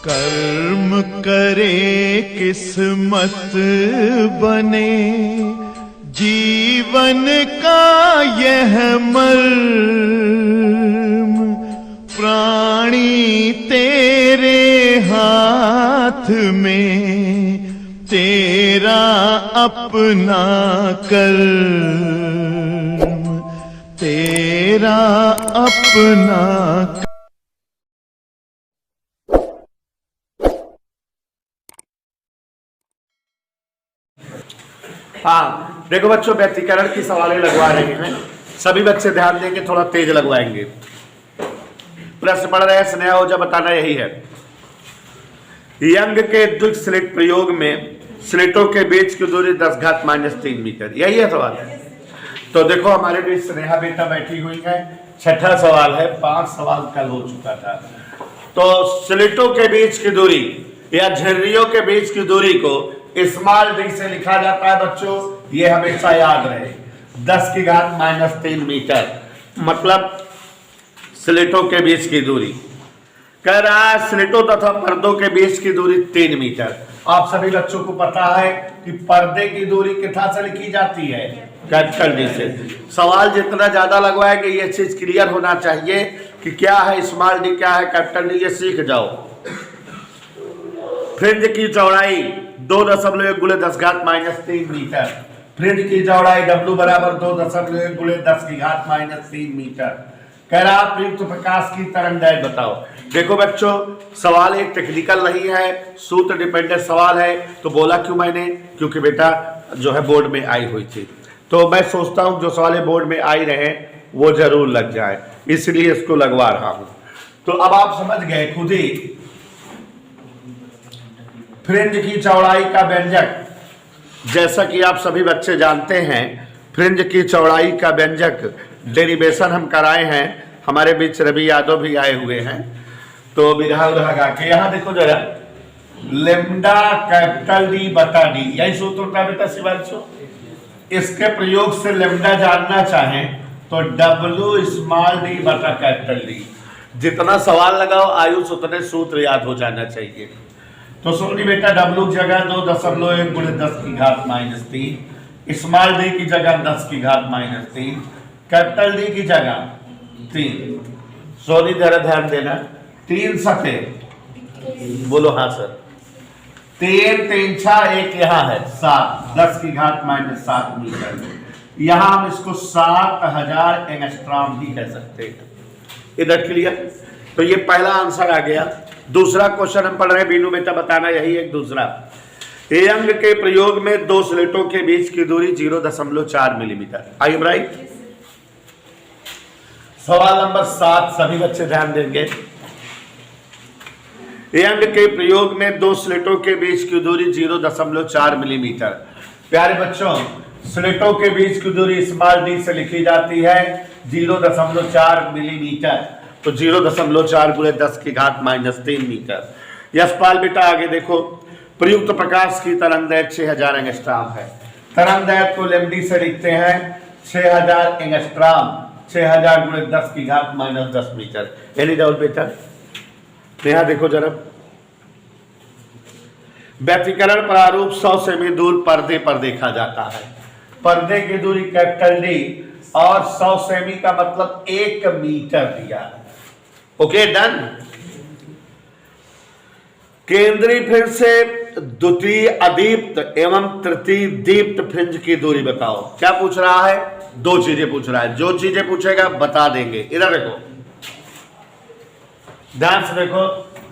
कर्म करे किस्मत बने, जीवन का यह मर्म, प्राणी तेरे हाथ में, तेरा अपना कर्म, तेरा अपना। हाँ देखो बच्चों, व्यक्तिकरण की सवालें लगवा रहे हैं, सभी बच्चे ध्यान देंगे, थोड़ा तेज लगवाएंगे। प्रश्न पढ़ रहे हैं, स्नेहा ओझा बताना यही है। यंग के द्विक स्लिट प्रयोग में स्लिटों के बीच की दूरी 10⁻³ मीटर, यही है सवाल। तो देखो हमारे बीच स्नेहा बेटा बैठी हुई है, छठा सवाल है, 5 सवाल कल हो चुका था। तो स्लिटों के बीच की दूरी या झिर्रियों के बीच की दूरी को स्मॉल डी से लिखा जाता है बच्चों, ये हमेशा याद रहे, 10⁻³ मीटर, मतलब स्लिटों के बीच की दूरी। कह रहा है स्लिटों तथा पर्दों के बीच की दूरी 3 मीटर। आप सभी बच्चों को पता है कि पर्दे की दूरी कितना से लिखी जाती है, कैपिटल डी से। सवाल जितना ज्यादा लगवाएंगे ये चीज क्लियर होना चाहिए कि क्या है स्मॉल डी, क्या है कैपिटल डी, ये सीख जाओ। फ्रिंज की चौड़ाई 2.1 × 10⁻³ मीटर, फ्रिंज की चौड़ाई W बराबर 2.1 × 10⁻³ मीटर। कह रहा प्रयुक्त प्रकाश की तरंगदैर्घ्य बताओ। देखो बच्चों, सवाल एक टेक्निकल नहीं है, सूत्र डिपेंडेंट सवाल है। तो बोला क्यों मैंने, क्योंकि बेटा जो है बोर्ड में आई हुई थी, तो मैं सोचता हूं जो सवाल बोर्ड में आई रहे वो जरूर लग जाए, इसलिए इसको लगवा रहा हूं। तो अब आप समझ गए खुद ही। फ्रिंज की चौड़ाई का व्यंजक, जैसा कि आप सभी बच्चे जानते हैं, फ्रिंज की चौड़ाई का व्यंजक डेरिवेशन हम कराए हैं, हमारे बीच रवि यादव भी आए हुए हैं। तो बिरहा लगा के यहाँ देखो जरा, लेमडा कैपिटल डी बटा डी, यही सूत्र होता है बेटा शिवांशु। इसके प्रयोग से लेमडा जानना चाहें तो W स्मॉल डी बटा कैपिटल डी। जितना सवाल लगाओ आयुष उतने सूत्र याद हो जाना चाहिए। तो सुनिए बेटा, W की जगह 2.1 × 10⁻³ स्मॉल डी की जगह 10⁻³ कैपिटल डी की जगह 3। सोनी जरा ध्यान देना, 3 सतह, बोलो हाँ सर, 3 3 6 1 यहाँ है 7, 10⁻⁷ मीटर। यहाँ हम इसको 7000 एंगस्ट्रॉम भी कह सकते हैं। इधर क्लियर। तो ये पहला आंसर आ गया। दूसरा क्वेश्चन हम पढ़ रहे हैं, बीनू बेटा बताना यही एक दूसरा। यंग के प्रयोग में 2 स्लिटों के बीच की दूरी 0.4 मिलीमीटर। I am right. सवाल नंबर 7 सभी बच्चे ध्यान देंगे। यंग के प्रयोग में 2 स्लिटों के बीच की दूरी 0.4 मिलीमीटर। प्यारे बच्चों, स्लिटों के बीच की दूरी स्मॉल डी से लिखी जाती है 0.4 मिलीमीटर। तो 0.4 × 10⁻³ मीटर। यशपाल बेटा आगे देखो, प्रयुक्त प्रकाश की तरंगदैर्घ्य 6000 एंगस्ट्रॉम है। तरंगदैर्घ्य को लेमडी से लिखते हैं 6000 एंगस्ट्रॉम, 6000 × 10⁻⁻10 मीटर। एनी डाउट बेटा? यहाँ देखो जरा, व्यतिकरण प्रारूप 100 सेमी दूर पर्दे पर देखा जाता है। पर्दे की दूरी कैपिटल डी और 100 सेमी का मतलब 1 मीटर दिया है। Okay done. केंद्रीय फ्रिंज से द्वितीय अदीप्त एवं तृतीय दीप्त फ्रिंज की दूरी बताओ। क्या पूछ रहा है? 2 चीजें पूछ रहा है। जो चीजें पूछेगा बता देंगे। इधर देखो, ध्यान से देखो।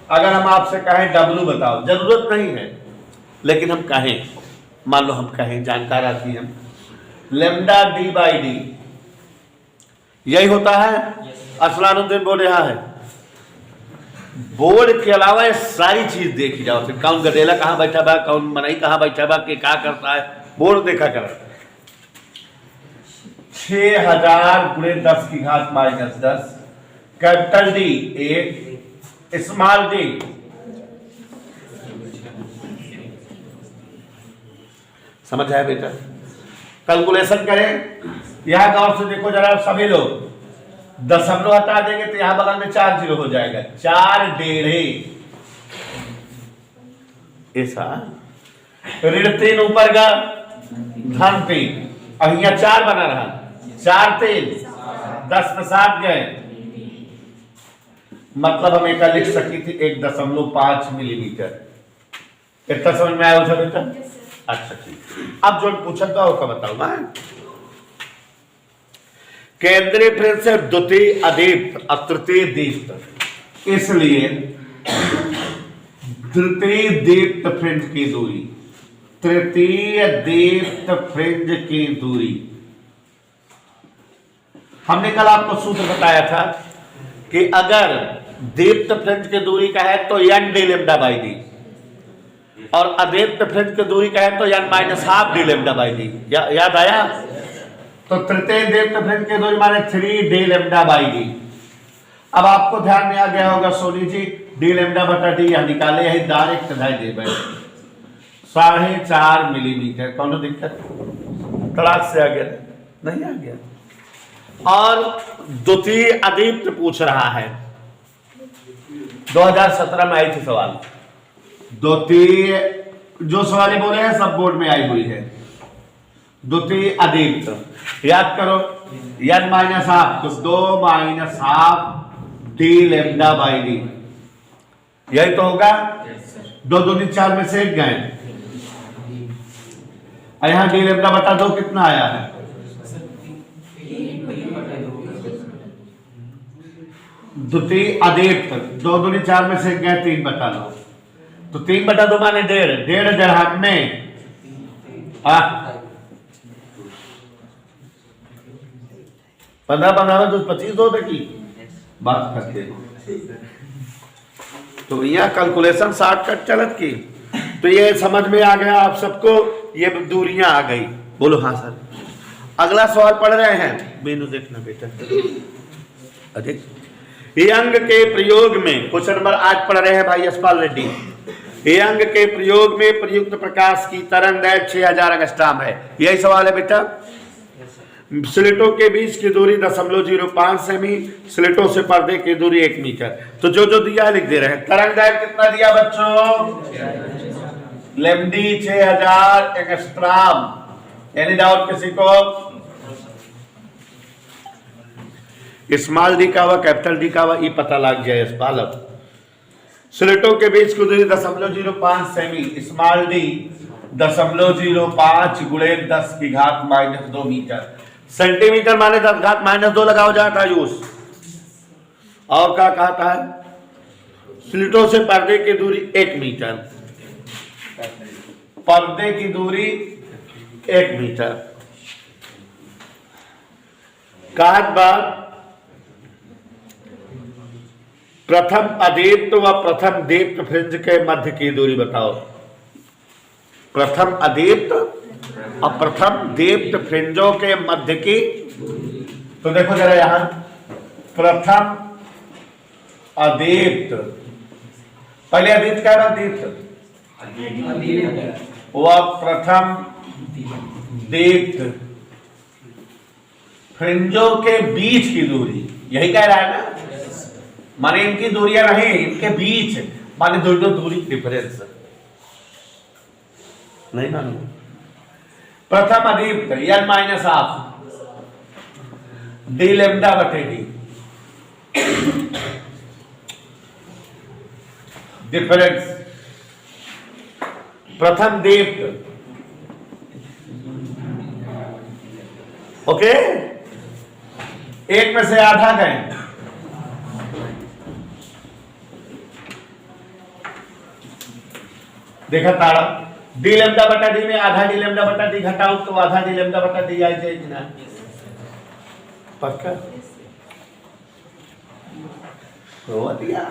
अगर हम आपसे कहें W बताओ, जरूरत नहीं है लेकिन हम कहें, मान लो हम कहें, जानकार आदमी हम, लेमडा D/D यही होता है। असलानुद्दीन बोर्ड यहाँ है। बोर्ड के अलावा ये सारी चीज देखी जाओ, फिर कौन गदेला कहाँ बैठा बा, कौन मनई कहाँ बैठा बा, के क्या करता है, बोर्ड देखा कर। 6000 × 10⁻⁻10 कैपिटल डी 1, स्मॉल डी समझ आया बेटा? कैलकुलेशन करें। यहां गौर से देखो जरा सभी लोग, दशमलव हटा देंगे तो यहां बगल में 4 0 हो जाएगा। 4 डेढ़े ऐसा ऋण 3 ऊपर का धन 3, अब यहाँ 4 बना रहा, 4 3 10 में 7 गए, मतलब हम एक लिख सकी थी 1.5 मिलीमीटर। कितना समझ में आया उसे बेटा? अच्छा ठीक। अब जो पूछा था वो बताऊंगा। केंद्रीय फ्रेंच से द्वितीय अदीप्त और तृतीय दीप्त, इसलिए तृतीय दीप्त फ्रिंज की दूरी, तृतीय दीप्त फ्रिंज की दूरी, हमने कल आपको सूत्र बताया था कि अगर दीप्त फ्रिंज की दूरी का है तो n D lambda by D, और अदीप्त फ्रिंज की दूरी का है तो n minus half D lambda by D. याद आया? तो तृतीय दीप्त फ्रिंज की दूरी माने 3 डी लेम्डा बाई डी। अब आपको ध्यान में आ गया होगा सोनी जी, डी लेम्डा बटा डी यहां निकाले, यही डायरेक्ट ढाई दे भाई 4.5 मिलीमीटर। कौन दिक्कत? तड़ाक से आ गया? नहीं आ गया। और द्वितीय अदीप्त पूछ रहा है, 2017 में आई थी सवाल। द्वितीय जो सवाल बोले हैं सब बोर्ड में आई हुई है। द्वितीय अदीप्त याद करो, n माइनस हाफ, तो 2 minus half D lambda by D, यही तो होगा। 2 दूनी 4 में से 1 गए, यहां डी लेम्डा बटा 2 कितना आया है? द्वितीय अदीप्त 2 दूनी 4 में से 1 गए, 3 बटा 2, तो 3 बटा 2 माने 1.5, 1.5 दरहम में 15 तो 25 हो की बात करते हो, तो यहाँ कैलकुलेशन शॉर्टकट चलत की। तो ये समझ में आ गया आप सबको, ये दूरियां आ गई। बोलो हाँ सर। अगला सवाल पढ़ रहे हैं, मेनू देखना बेटा। अधिक यंग के प्रयोग में क्वेश्चन नंबर 8 पढ़ रहे हैं भाई यशपाल रेड्डी। यंग के प्रयोग में प्रयुक्त प्रकाश की तरंग दैर्घ्य 6000 एंगस्ट्रॉम है, यही सवाल है बेटा। स्लिटों के बीच की दूरी 0.05 सेमी, स्लिटों से पर्दे की दूरी 1 मीटर। तो जो जो दिया लिख दे रहे हैं। तरंग दैर्घ्य कितना दिया बच्चों? लेमडी 6000 एंगस्ट्रॉम। एनी डाउट किसी को? स्मॉल डी का व कैपिटल डी का व ई पता लग जाए इस बालक। स्लिटों के बीच की दूरी 0.05 सेमी, स्मॉल डी 0.05 गुणे 10 की घात -2 मीटर। सेंटीमीटर माने 10 घात -2 लगाओ जाता यूज। और क्या कहता है? स्लिटों से पर्दे की दूरी 1 मीटर, पर्दे की दूरी 1 मीटर। कहत बात प्रथम अदीप्त व प्रथम दीप्त फ्रिंज के मध्य की दूरी बताओ। प्रथम अदीप्त और प्रथम दीप्त फ्रिंजों के मध्य की, तो देखो जरा यहां प्रथम अदीप्त, पहले अदीप्त क्या बात? दीप्त व प्रथम दीप्त फ्रिंजों के बीच की दूरी, यही कह रहा है ना, माने इनकी दूरियां नहीं, इनके बीच माने दूरी डिफरेंस नहीं मालूम। प्रथम अदीप्त n minus half D lambda बटे डी, डिफरेंस। प्रथम दीप्त, ओके, 1 में से आधा गए, देखा ताड़ा। डी लेम्डा बटा डी में आधा डी लेम्डा बटा डी घटाओ तो आधा डी लेम्डा बटा डी आ जाएगी ना, पक्का हो दिया।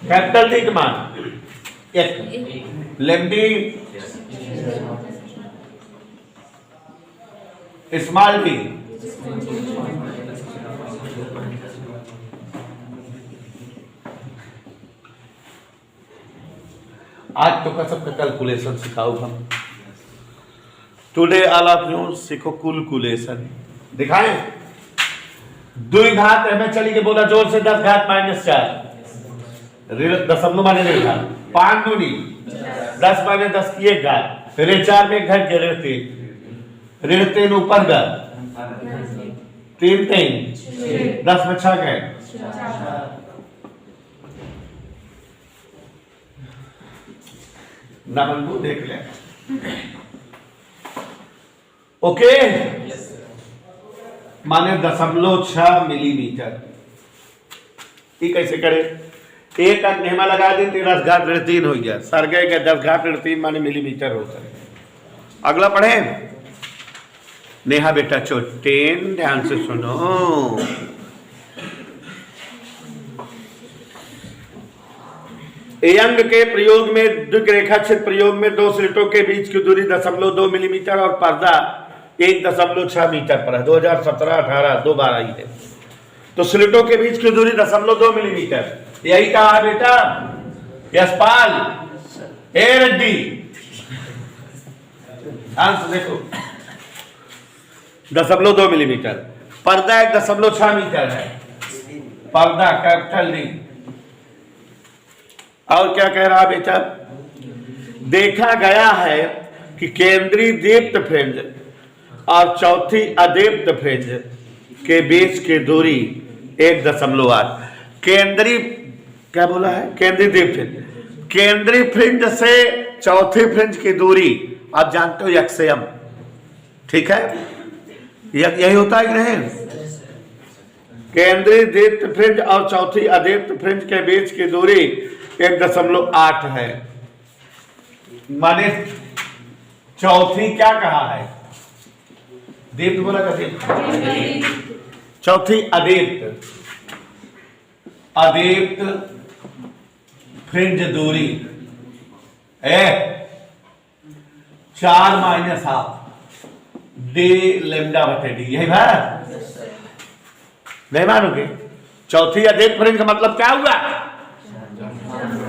कैपिटल डी का मान 1, लेम्डी स्मॉल डी आज तो का सबका कैलकुलेशन सिखाओ हम। टुडे ऑल ऑफ यू सीखो कुलकुलेशन। दिखाएं? 2 घात में चली के बोला जोर से 10 घात -4, ऋण दशमलव माने ऋण घात, 5 दूनी 10 माने 10 की एक घात, ऋण 4 में घट के ऋण 3 ऊपर घात 3 10 में 6 गए, नमन देख ले। ओके, माने 0.6 मिलीमीटर। ये कैसे करे? एक अंक नेमा लगा दी, 10 घात ऋण 3 हो गया, सर गए के 10 घात ऋण 3 माने मिलीमीटर होता है। अगला पढ़े नेहा बेटा चोटेन, ध्यान से सुनो। अंग के प्रयोग में द्विरेखाच्छेद प्रयोग में दो स्लिटों के बीच की दूरी 0.2 मिलीमीटर और पर्दा 1.6 मीटर पर है। 2017-18 दो बार आई है। तो स्लिटों के बीच की दूरी 0.2 मिलीमीटर, यही कहा बेटा यशपाल। ए रेड्डी आंसर देखो, 0.2 मिलीमीटर, पर्दा 1.6 मीटर है, पर्दा कैपिटल डी। और क्या कह रहा बेटा? देखा गया है कि केंद्रीय दीप्त फ्रिंज और चौथी अदीप्त फ्रिंज के बीच की दूरी 1.8। केंद्रीय क्या बोला है? केंद्रीय दीप्त फ्रिंज, केंद्रीय फ्रिंज से चौथी फ्रिंज की दूरी आप जानते हो एक्सएम, ठीक है? यही होता है कि नहीं? केंद्रीय दीप्त फ्रिंज और चौथी अदीप्त फ्रिंज के बीच की दूरी 1.8 है। माने चौथी क्या कहा है? दीप्त बोला का दीप्त, चौथी अदीप्त, अदीप्त फ्रिंज दूरी 4 - डी लेमडा बटे डी, यही बात नहीं मानोगे? चौथी अदीप्त फ्रिंज का मतलब क्या हुआ?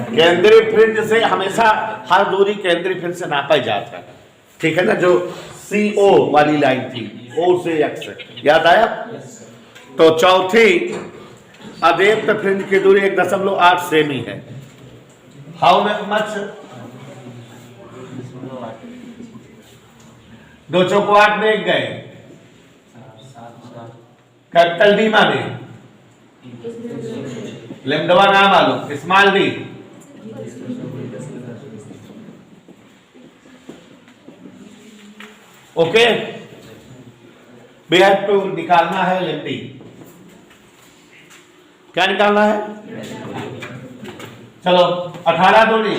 केंद्रीय फ्रिंज से हमेशा हर दूरी केंद्रीय फ्रिंज से नापा जाता है, ठीक है ना? जो CO वाली लाइन थी, O से X, याद आया? तो चौथी अदीप्त फ्रिंज की दूरी 1.8 सेमी है। How much? 2 चौको 8 में 1 गए, कैपिटल डी माने लेमडवा ना मालूम, small d. Okay, we have to निकालना है लेमडी। क्या निकालना है? चलो 18 दूनी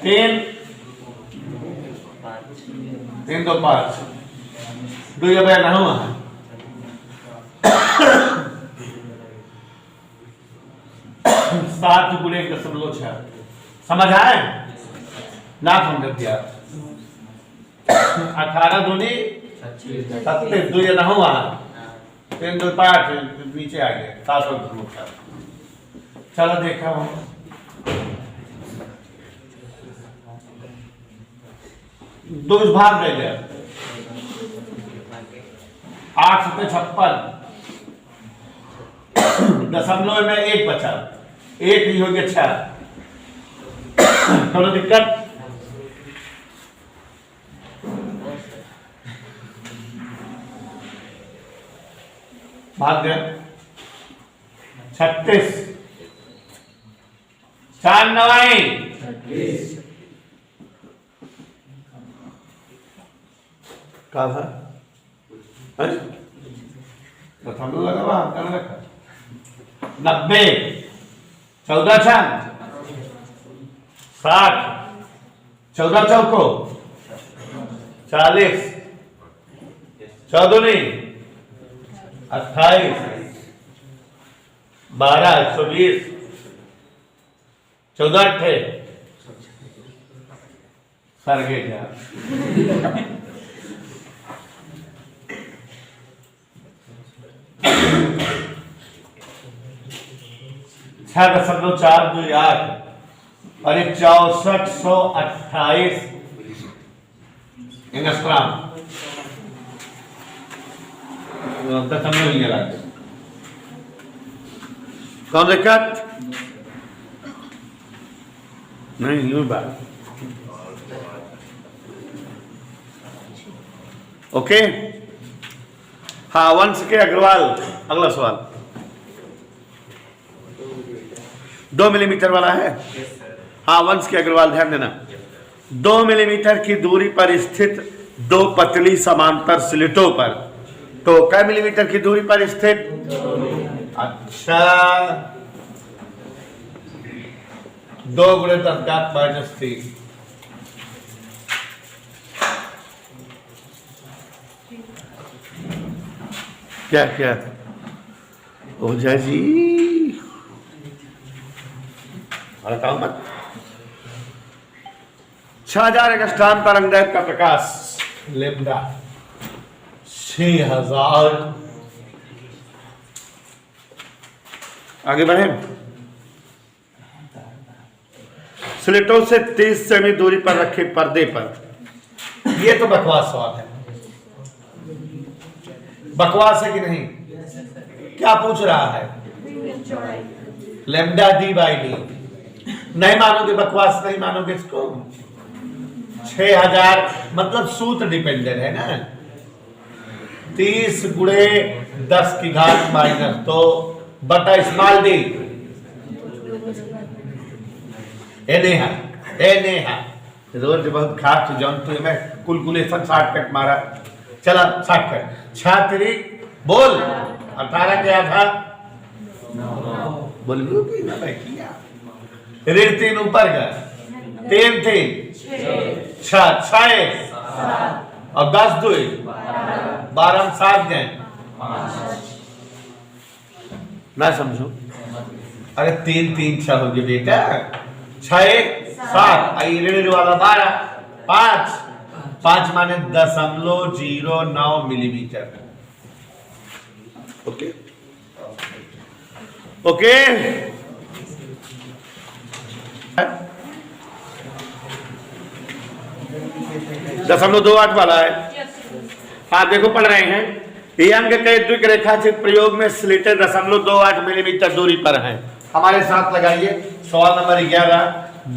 3 3 2 5 2 ये बया ना हुआ 7 गुणे 1.6। समझ आए ना? समझ दिया। 18 दूनी 36, 2 ये ना हुआ 3 2 5 नीचे आ गए 7। चलो देखा हूं, दो इस भाग दे गया 8 से 56, दशमलव में 1 बचा, 1 ही हो गया 6। थोड़ा दिक्कत भाग गया 36, 4 9 कहा था? दशमलव लगा हुआ हमने रखा 90, 14 6 60, 14 चौको 40, 14 नहीं 28, 12 120, 14 8 सरगे जा 6.428 और 6428 एंगस्ट्राम दशमलव ही लगा। कौन दिक्कत नहीं? यूं बात। ओके, हाँ, वंश के अग्रवाल, अगला सवाल 2 मिलीमीटर वाला है। हाँ, वंश के अग्रवाल, ध्यान देना। 2 मिलीमीटर की दूरी पर स्थित 2 पतली समांतर स्लिटों पर, तो कै मिलीमीटर की दूरी पर स्थित? अच्छा, 2 × 10⁻³ क्या क्या ओझा जी, बताओ मत। 6000 एंगस्ट्रॉम तरंगदैर्घ्य का प्रकाश लैम्डा 6000। आगे बढ़े। स्लिटों से 30 सेमी दूरी पर रखे पर्दे पर, ये तो बकवास सवाल है। बकवास है कि नहीं? क्या पूछ रहा है? Lambda d/d। नहीं मानोगे, बकवास नहीं मानोगे इसको। 6000 मतलब सूत्र डिपेंडेंट है ना। 30 × 10⁻² बटा स्मॉल d। रोज बहुत खास जौन तो मैं कुलकुलेशन शॉर्टकट मारा। चला शॉर्टकट। छात्री बोल, 18 क्या था? बोलियो कि ना बैठिया। ऋण 3 ऊपर का 3 6 और 10 2 12 7 गए ना समझो। अरे 3 3 6 हो गए बेटा। 6 7 ऋण वाला 12 5 माने 0.09 मिलीमीटर। ओके ओके, 0.28 वाला है। हाँ देखो, पढ़ रहे हैं। ये अंक के द्विक रेखाचित्र प्रयोग में स्लिटें 0.28 मिलीमीटर दूरी पर हैं। हमारे साथ लगाइए सवाल नंबर 11।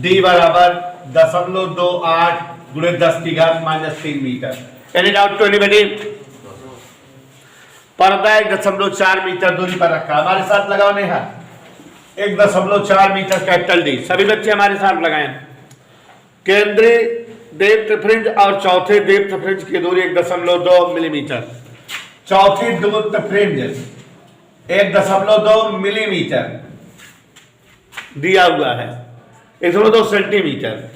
d बराबर 0.28 × 10⁻³ metre. Any doubt to anybody? पर्दा 1.4 मीटर दूरी पर रखा। हमारे साथ लगाओ नेहा। 1.4 metre capital D. सभी बच्चे हमारे साथ लगाएं। केंद्रीय दीप्त फ्रिंज और चौथे दीप्त फ्रिंज की दूरी 1.2 मिलीमीटर। चौथी दीप्त फ्रिंज 1.2 मिलीमीटर दिया हुआ है। 1.2 सेंटीमीटर।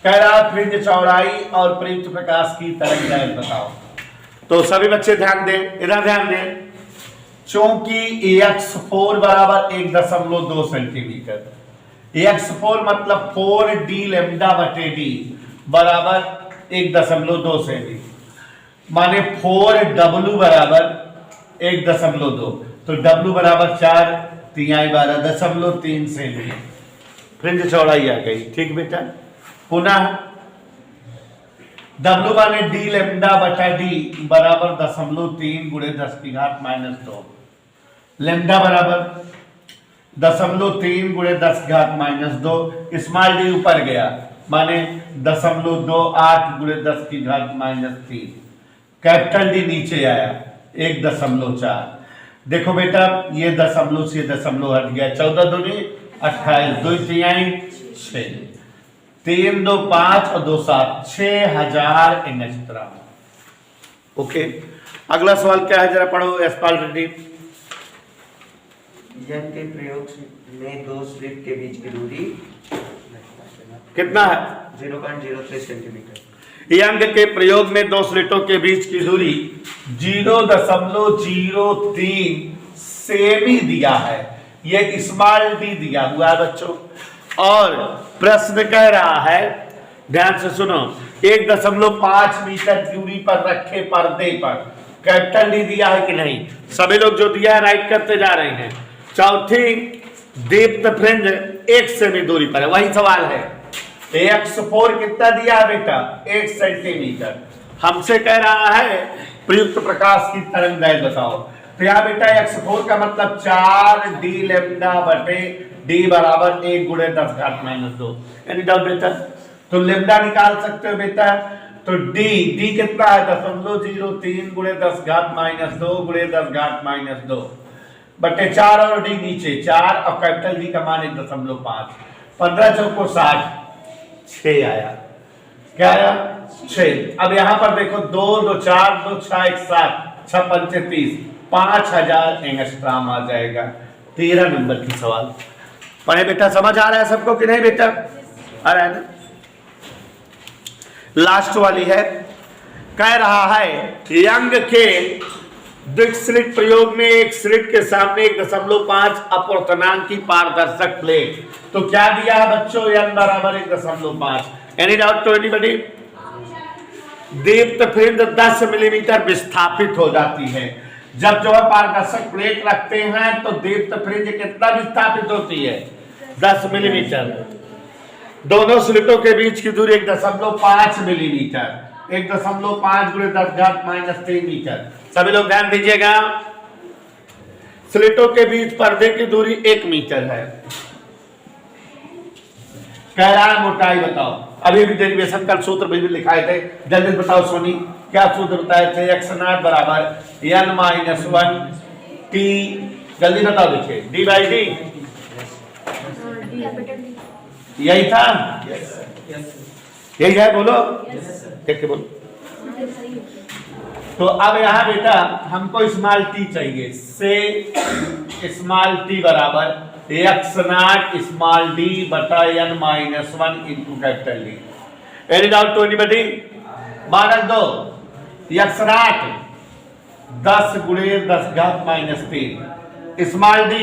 कह रहा फ्रिंज चौड़ाई और प्रयुक्त प्रकाश की तरंगदैर्घ्य बताओ। तो सभी बच्चे ध्यान दें, इधर ध्यान दें। चूंकि x4 बराबर 1.2 सेंटीमीटर, x4 मतलब 4d λ/d बराबर 1.2 सेंटी, माने 4w बराबर 1.2, तो w बराबर 4 3 12.3 सेंटी फ्रिंज चौड़ाई आ गई। ठीक बेटा, पुनः W माने d λ/d बराबर 0.3 × 10⁻²। लैम्डा बराबर 0.3 × 10⁻²। स्मॉल d ऊपर गया माने 0.28 × 10⁻³ कैपिटल डी नीचे आया 1.4। देखो बेटा ये दशमलव से दशमलव हट गया, 14 दूनी 28, 2 तिहाई 6, 3 2 5 और 2 7, 6000 एंगस्ट्रॉम। ओके, अगला सवाल क्या है जरा पढ़ो यशपाल रेड्डी। यंग के प्रयोग में दो स्लिट के बीच की दूरी कितना है? 0.03 सेंटीमीटर। यंग के प्रयोग में दो स्लिटों के बीच की दूरी 0.03 सेमी दिया है। ये स्मॉल डी दिया हुआ है बच्चों, और प्रश्न कह रहा है, ध्यान से सुनो, 1.5 मीटर दूरी पर रखे पर्दे पर कैपिटल डी दिया है कि नहीं? सभी लोग जो दिया है राइट करते जा रहे हैं। चौथी दीप्त फ्रिंज 1 सेमी दूरी पर है, वही सवाल है। x4 कितना दिया है बेटा? 1 सेंटीमीटर। हमसे कह रहा है प्रयुक्त प्रकाश की तरंगदैर्घ्य बताओ। तो यहाँ बेटा x4 का मतलब 4 d लेमडा बटे d बराबर 1 गुणे 10 घात -2। एनी डाउट बेटा? तो लेमडा निकाल सकते हो बेटा। तो d कितना है 0.03 गुणे 10 घात -2 गुणे 10 घात -2 बटे 4 और d नीचे 4 और कैपिटल D का मान 1.5। 15 चौको 60, 6 आया। क्या आया? 6। अब यहां पर देखो 2 2 4 2 6 1 7 6 5 30 5000 एंगस्ट्राम आ जाएगा। 13 नंबर की सवाल पढ़े बेटा। समझ आ रहा है सबको कि नहीं बेटा? आ रहा है ना? लास्ट वाली है, कह रहा है यंग के द्विस्लिट प्रयोग में एक स्लिट के सामने 1.5 अपवर्तनांक की पारदर्शक प्लेट। तो क्या दिया है बच्चों? n बराबर 1.5। Any doubt to anybody? दीप्त फ्रिंज 10 मिलीमीटर विस्थापित हो जाती है। जब जो है पारदर्शक प्लेट रखते हैं तो दीप्त फ्रिंज कितना विस्थापित होती है? 10 मिलीमीटर। दोनों स्लिटों के बीच की दूरी 1.5 मिलीमीटर। 1.5 गुणे 10 घात -3 मीटर। सभी लोग ध्यान दीजिएगा, स्लिटों के बीच पर्दे की दूरी 1 मीटर है। कह रहा है मोटाई बताओ। अभी भी डेरिवेशन का सूत्र भी लिखाए थे, जल्दी बताओ सोनी, क्या सूत्र बताए थे? x0 बराबर n-1 t, जल्दी बताओ। देखिए d/d यही था, यही है, बोलो देख के बोलो। तो अब यहां बेटा हमको स्मॉल टी चाहिए, से स्मॉल टी बराबर x0 स्मॉल d बटा n-1 into capital D। Any doubt to anybody? मानक 2 x0 10 गुणे 10 घात -3, स्मॉल d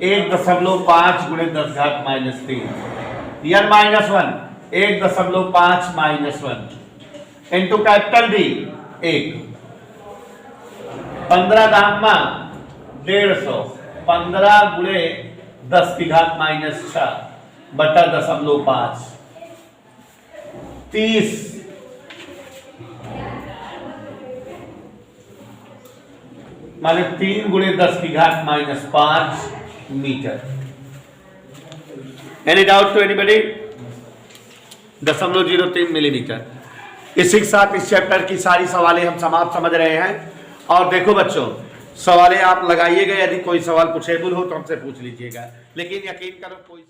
1.5 गुणे 10 घात -3, n-1 1.5 -1 इंटू कैपिटल D 1। 15 दाम 150, 15 गुणे 10 की घात -6 बटा 0.5, 30 माने 3 गुणे 10 की घात -5 metre. Any doubt to anybody? 0.03 millimetre. इसी के साथ इस चैप्टर की सारी सवालें हम समाप्त समझ रहे हैं। और देखो बच्चों, सवालें आप लगाइएगा, यदि कोई सवाल पूछेबल हो तो हमसे पूछ लीजिएगा, लेकिन यकीन करो कोई